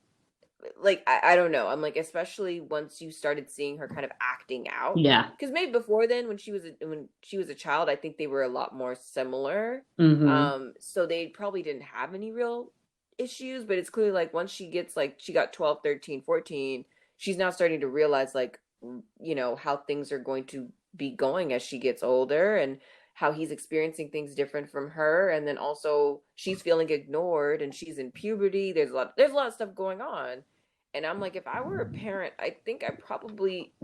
know. I'm like, especially once you started seeing her kind of acting out. Yeah. Because maybe before then, when she was a child, I think they were a lot more similar. So they probably didn't have any real issues, but it's clearly like once she gets like, she got 12, 13, 14, she's now starting to realize like, how things are going to be going as she gets older, and how he's experiencing things different from her. And then also she's feeling ignored, and she's in puberty. There's a lot of stuff going on. And I'm like, if I were a parent, I think I probably,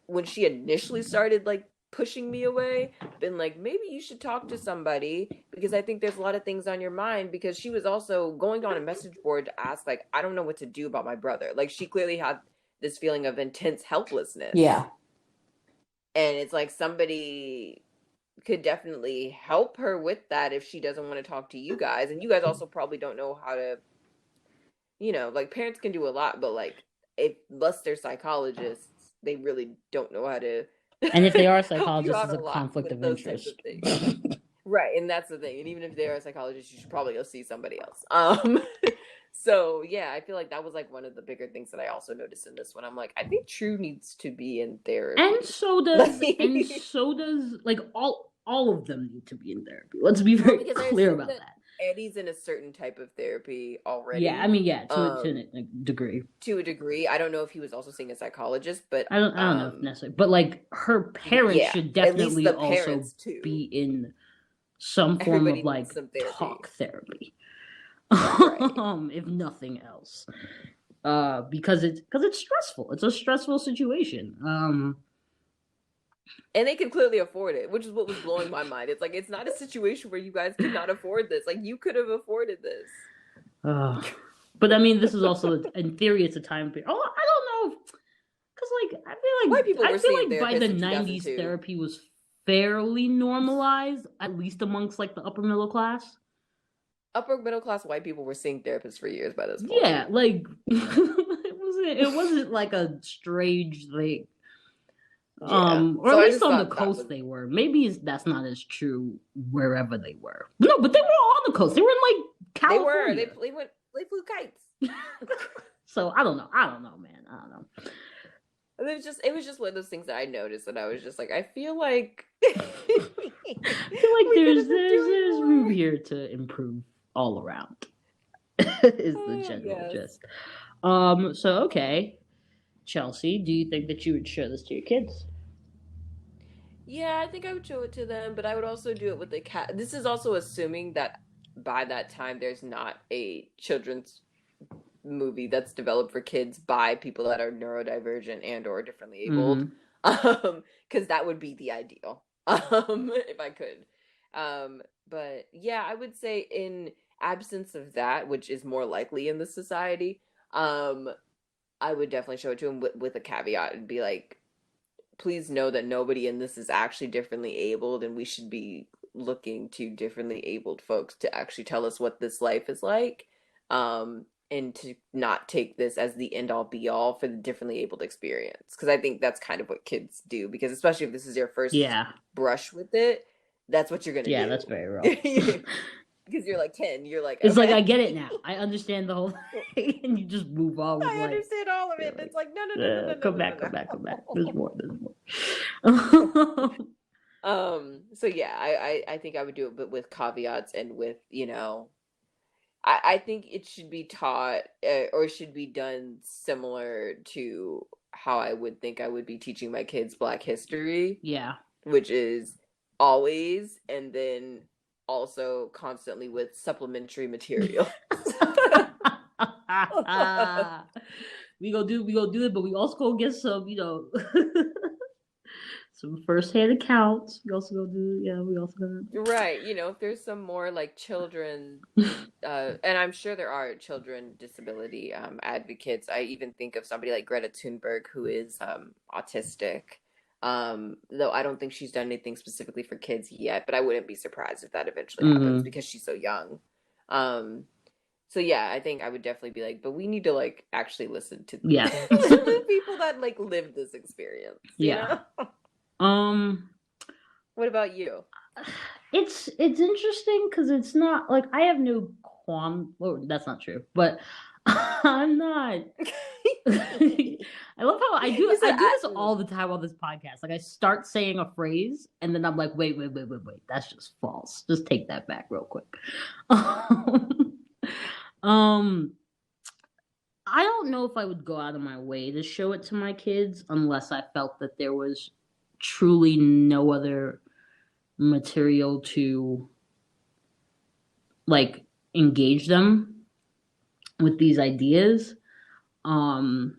when she initially started like pushing me away, been like, maybe you should talk to somebody, because I think there's a lot of things on your mind, because she was also going on a message board to ask, like, I don't know what to do about my brother. Like, she clearly had this feeling of intense helplessness. Yeah. And it's like somebody could definitely help her with that if she doesn't want to talk to you guys. And you guys also probably don't know how to, like, parents can do a lot, but like, unless they're psychologists, they really don't know how to. And if they are a help you psychologist, out it's a lot conflict with of those types interest. of things. Right, and that's the thing. And even if they are a psychologist, you should probably go see somebody else. So yeah, I feel like that was like one of the bigger things that I also noticed in this one. I'm like, I think Tru needs to be in therapy. And so does like all of them need to be in therapy. Let's be very clear about that. Eddie's in a certain type of therapy already. Yeah, I mean, yeah, to a degree. To a degree. I don't know if he was also seeing a psychologist, but I don't know if necessarily. But like, her parents should definitely also be in some form of like talk therapy. Right. If nothing else. Because it's stressful. It's a stressful situation. And they can clearly afford it, which is what was blowing my mind. It's like, it's not a situation where you guys cannot afford this. Like, you could have afforded this. But I mean, this is also, in theory, it's a time period. Oh, I don't know. Because, like, I feel like by the 90s, therapy was fairly normalized, at least amongst, like, the upper middle class. Upper middle class white people were seeing therapists for years by this point. Yeah, like, it wasn't like a strange thing. Yeah. Or at least on the coast they were. Maybe that's not as true wherever they were. No, but they were on the coast. They were in like California. They flew kites. So I don't know, man. I don't know. It was just one of those things that I noticed, and I was just like, I feel like there's room here to improve all around. Is the general gist. So okay. Chelsea, do you think that you would show this to your kids? Yeah, I think I would show it to them, but I would also do it with the cat. This is also assuming that by that time there's not a children's movie that's developed for kids by people that are neurodivergent and or differently abled. Because that would be the ideal. If I could. But yeah, I would say in absence of that, which is more likely in the society, I would definitely show it to him with a caveat and be like, please know that nobody in this is actually differently abled, and we should be looking to differently abled folks to actually tell us what this life is like, and to not take this as the end-all be-all for the differently abled experience. Because I think that's kind of what kids do, because especially if this is your first brush with it, that's what you're going to do. Yeah, that's very wrong. Because you're like 10, you're like, it's like, I get it now. I understand the whole thing, and you just move on. I understand all of it. It's like, no. Come back. There's more. So yeah, I think I would do it, but with caveats and with, I think it should be taught or should be done similar to how I would think I would be teaching my kids Black history. Yeah. Which is always, and then also constantly with supplementary material. we go do it, but we also go get some, some first-hand accounts. We also go do, right. If there's some more like children, and I'm sure there are children disability advocates. I even think of somebody like Greta Thunberg, who is autistic. Though I don't think she's done anything specifically for kids yet, but I wouldn't be surprised if that eventually happens because she's so young. So yeah, I think I would definitely be like, but we need to like actually listen to the people that like lived this experience. You know? What about you? It's interesting because it's not like I have no qualm. Well, that's not true, but I'm not. I love how I do this all the time on this podcast. Like I start saying a phrase and then I'm like, wait. That's just false. Just take that back real quick. I don't know if I would go out of my way to show it to my kids unless I felt that there was truly no other material to like engage them with these ideas. Um,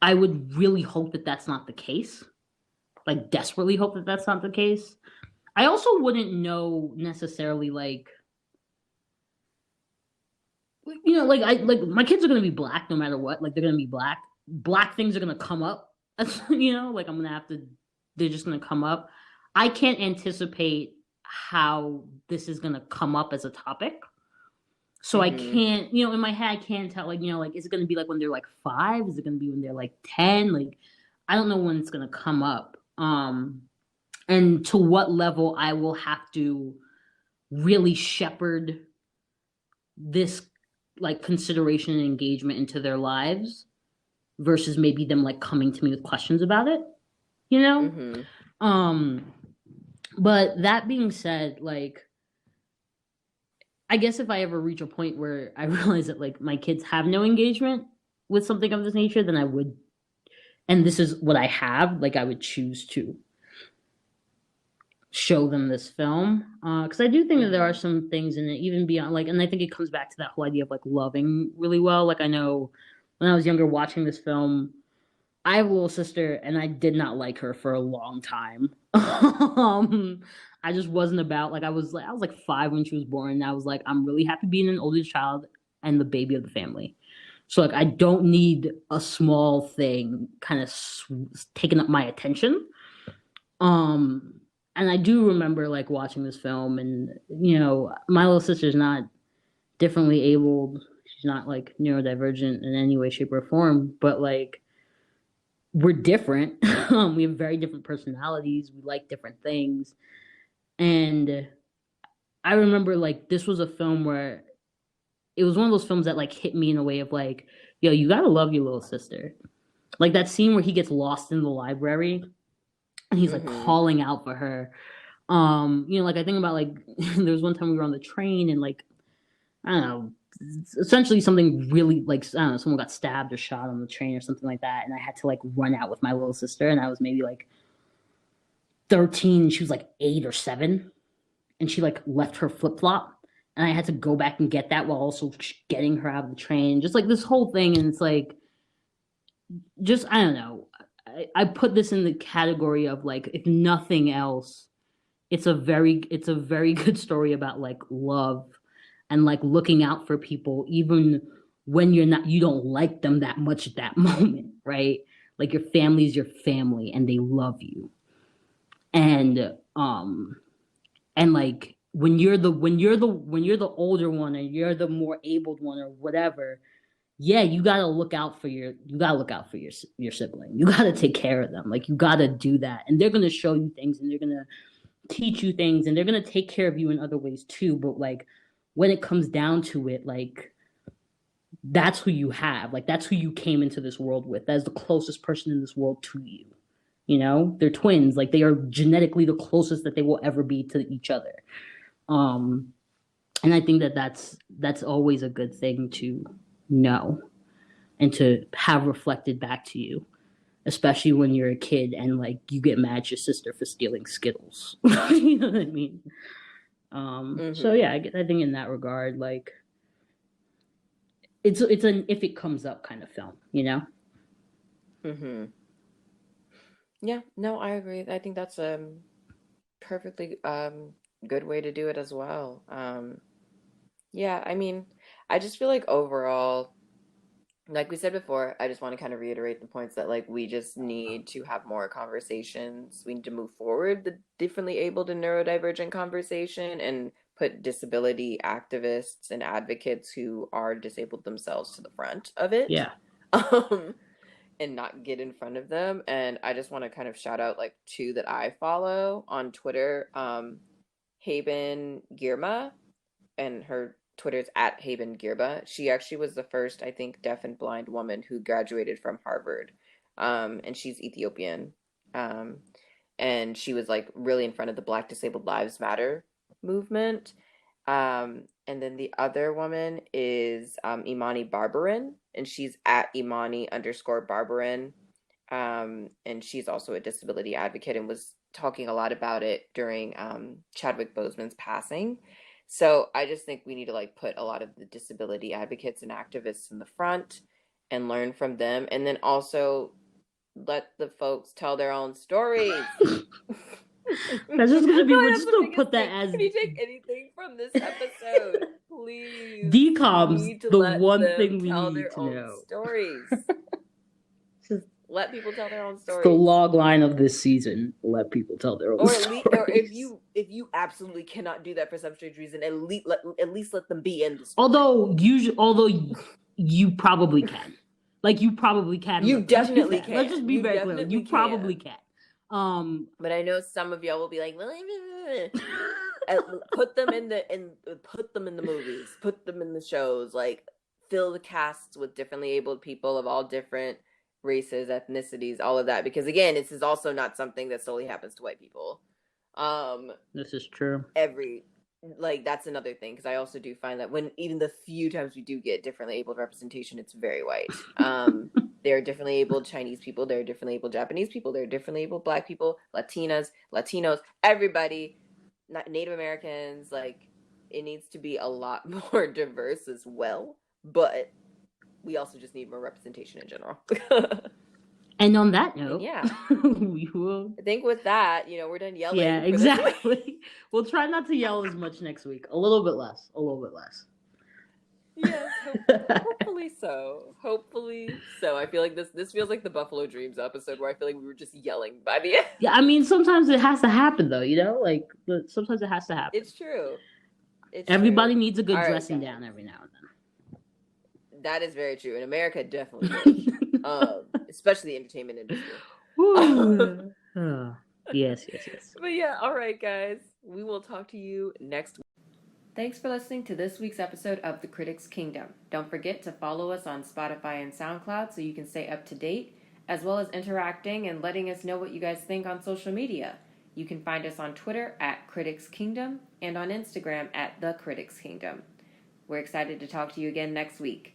I would really hope that that's not the case. Like, desperately hope that that's not the case. I also wouldn't know necessarily, like, like my kids are gonna be black no matter what. Like, they're gonna be black. Black things are gonna come up. Like, I'm gonna have to. They're just gonna come up. I can't anticipate how this is gonna come up as a topic. So I can't, in my head, I can't tell, like, is it going to be like when they're like 5? Is it going to be when they're like 10? Like, I don't know when it's going to come up. And to what level I will have to really shepherd this, like, consideration and engagement into their lives versus maybe them, like, coming to me with questions about it, But that being said, like, I guess if I ever reach a point where I realize that, like, my kids have no engagement with something of this nature, then I would, and this is what I have, like, I would choose to show them this film. Because I do think that there are some things in it, even beyond, like, and I think it comes back to that whole idea of, like, loving really well. Like, I know when I was younger watching this film, I have a little sister, and I did not like her for a long time. I just wasn't about, like, I was like 5 when she was born, and I was like, I'm really happy being an oldest child and the baby of the family. So, like, I don't need a small thing kind of taking up my attention. And I do remember, like, watching this film, and my little sister's not differently abled. She's not, like, neurodivergent in any way, shape, or form, but, like, we're different. We have very different personalities. We like different things. And I remember, like, this was a film where it was one of those films that, like, hit me in a way of, like, yo, you gotta love your little sister. Like, that scene where he gets lost in the library and he's, like, calling out for her. Like, I think about, like, there was one time we were on the train and, like, I don't know, essentially something really, like, I don't know, someone got stabbed or shot on the train or something like that, and I had to, like, run out with my little sister, and I was maybe, like, 13, and she was, like, 8 or 7, and she, like, left her flip-flop, and I had to go back and get that while also getting her out of the train, just, like, this whole thing, and it's, like, just, I don't know, I put this in the category of, like, if nothing else, it's a very good story about, like, love and, like, looking out for people even when you don't like them that much at that moment, right? Like, your family is your family and they love you. And like, when you're the older one and you're the more abled one or whatever, yeah, you gotta look out for your sibling. You gotta take care of them. Like, you gotta do that. And they're gonna show you things and they're gonna teach you things and they're gonna take care of you in other ways too. But, like, when it comes down to it, like, that's who you have. Like, that's who you came into this world with. That's the closest person in this world to you. They're twins. Like, they are genetically the closest that they will ever be to each other. And I think that that's always a good thing to know and to have reflected back to you, especially when you're a kid and, like, you get mad at your sister for stealing Skittles. You know what I mean? So yeah, I think in that regard, like, it's an if it comes up kind of film, Yeah, no, I agree. I think that's a perfectly good way to do it as well. Yeah, I mean, I just feel like overall, like we said before, I just want to kind of reiterate the points that, like, we just need to have more conversations. We need to move forward the differently abled and neurodivergent conversation and put disability activists and advocates who are disabled themselves to the front of it. Yeah. And not get in front of them. And I just want to kind of shout out, like, 2 that I follow on Twitter. Haben Girma, and her Twitter's at Haben Girba. She actually was the first, I think, deaf and blind woman who graduated from Harvard. And she's Ethiopian. And she was, like, really in front of the Black Disabled Lives Matter movement. And then the other woman is Imani Barbarin, and she's at Imani_Barbarin. And she's also a disability advocate and was talking a lot about it during Chadwick Boseman's passing. So I just think we need to like put a lot of the disability advocates and activists in the front and learn from them, and then also let the folks tell their own stories. That's just gonna be. No, We're that's just the gonna biggest put that thing. as Can you take anything from this episode, please? DCOMs. We need to The let one them thing we tell need their to own know. stories. Just Let people tell their own it's the stories. log line of this season. Let people tell their own Or stories. or if you absolutely cannot do that for some strange reason, at least let them be in the story. Although you probably can. Like you probably can. You definitely can. Let's just be You very clear. definitely You probably can. But I know some of y'all will be like, put them in the movies, put them in the shows, like fill the casts with differently abled people of all different races, ethnicities, all of that. Because again, this is also not something that solely happens to white people. This is true. That's another thing, because I also do find that when even the few times we do get differently abled representation, it's very white. There are differently abled Chinese people, there are differently abled Japanese people, there are differently abled Black people, Latinas, Latinos, everybody, Native Americans. Like, it needs to be a lot more diverse as well, but we also just need more representation in general. And on that note, yeah, we will. I think with that, we're done yelling. Yeah, for this week. exactly. We'll try not to yell as much next week. A little bit less. Yes, hopefully so. Hopefully so. I feel like this feels like the Buffalo Dreams episode, where I feel like we were just yelling by the end. Yeah, I mean, sometimes it has to happen, though. Sometimes it has to happen. It's true. Everybody needs a good All right, dressing guys. down every now and then. That is very true. In America, definitely does. Especially the entertainment industry. Yes. But yeah, all right, guys. We will talk to you next week. Thanks for listening to this week's episode of The Critics Kingdom. Don't forget to follow us on Spotify and SoundCloud so you can stay up to date, as well as interacting and letting us know what you guys think on social media. You can find us on Twitter at Critics Kingdom and on Instagram at The Critics Kingdom. We're excited to talk to you again next week.